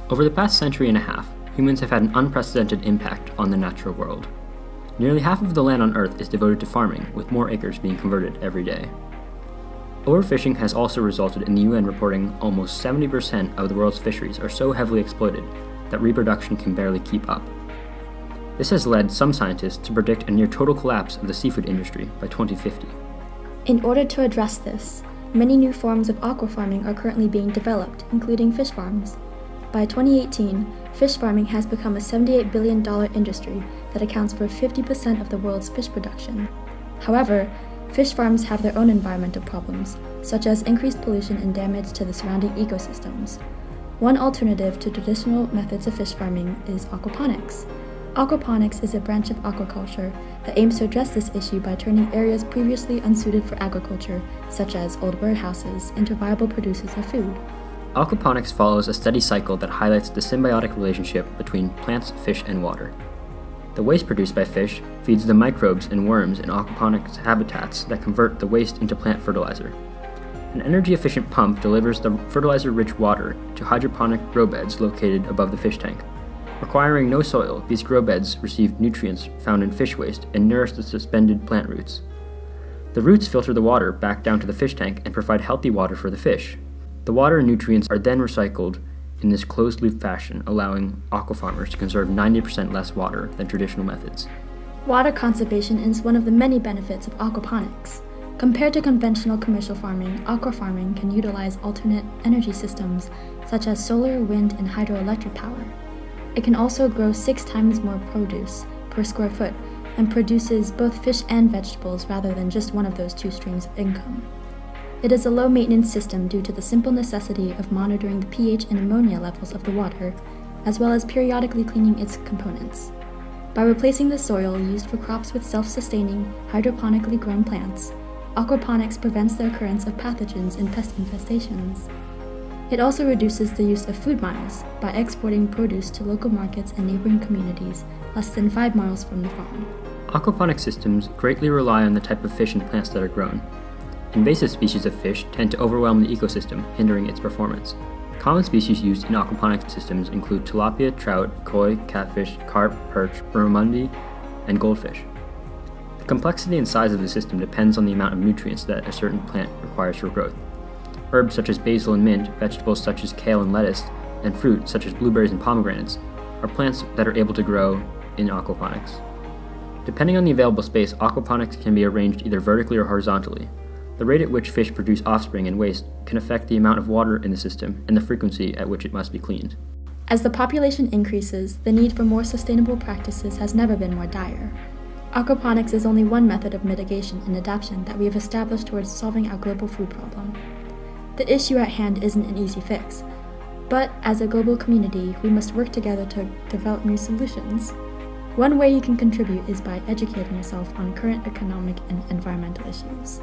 Over the past century and a half, humans have had an unprecedented impact on the natural world. Nearly half of the land on Earth is devoted to farming, with more acres being converted every day. Overfishing has also resulted in the UN reporting almost 70% of the world's fisheries are so heavily exploited that reproduction can barely keep up. This has led some scientists to predict a near total collapse of the seafood industry by 2050. In order to address this, many new forms of aquafarming are currently being developed, including fish farms. By 2018, fish farming has become a $78 billion industry that accounts for 50% of the world's fish production. However, fish farms have their own environmental problems, such as increased pollution and damage to the surrounding ecosystems. One alternative to traditional methods of fish farming is aquaponics. Aquaponics is a branch of aquaculture that aims to address this issue by turning areas previously unsuited for agriculture, such as old warehouses, into viable producers of food. Aquaponics follows a steady cycle that highlights the symbiotic relationship between plants, fish, and water. The waste produced by fish feeds the microbes and worms in aquaponics habitats that convert the waste into plant fertilizer. An energy-efficient pump delivers the fertilizer-rich water to hydroponic grow beds located above the fish tank. Requiring no soil, these grow beds receive nutrients found in fish waste and nourish the suspended plant roots. The roots filter the water back down to the fish tank and provide healthy water for the fish. The water and nutrients are then recycled in this closed-loop fashion, allowing aquafarmers to conserve 90% less water than traditional methods. Water conservation is one of the many benefits of aquaponics. Compared to conventional commercial farming, aquafarming can utilize alternate energy systems such as solar, wind, and hydroelectric power. It can also grow 6 times more produce per square foot and produces both fish and vegetables rather than just one of those 2 streams of income. It is a low-maintenance system due to the simple necessity of monitoring the pH and ammonia levels of the water, as well as periodically cleaning its components. By replacing the soil used for crops with self-sustaining, hydroponically grown plants, aquaponics prevents the occurrence of pathogens and pest infestations. It also reduces the use of food miles by exporting produce to local markets and neighboring communities less than 5 miles from the farm. Aquaponic systems greatly rely on the type of fish and plants that are grown. Invasive species of fish tend to overwhelm the ecosystem, hindering its performance. Common species used in aquaponic systems include tilapia, trout, koi, catfish, carp, perch, barramundi, and goldfish. The complexity and size of the system depends on the amount of nutrients that a certain plant requires for growth. Herbs such as basil and mint, vegetables such as kale and lettuce, and fruit such as blueberries and pomegranates are plants that are able to grow in aquaponics. Depending on the available space, aquaponics can be arranged either vertically or horizontally. The rate at which fish produce offspring and waste can affect the amount of water in the system and the frequency at which it must be cleaned. As the population increases, the need for more sustainable practices has never been more dire. Aquaponics is only one method of mitigation and adaptation that we have established towards solving our global food problem. The issue at hand isn't an easy fix, but as a global community, we must work together to develop new solutions. One way you can contribute is by educating yourself on current economic and environmental issues.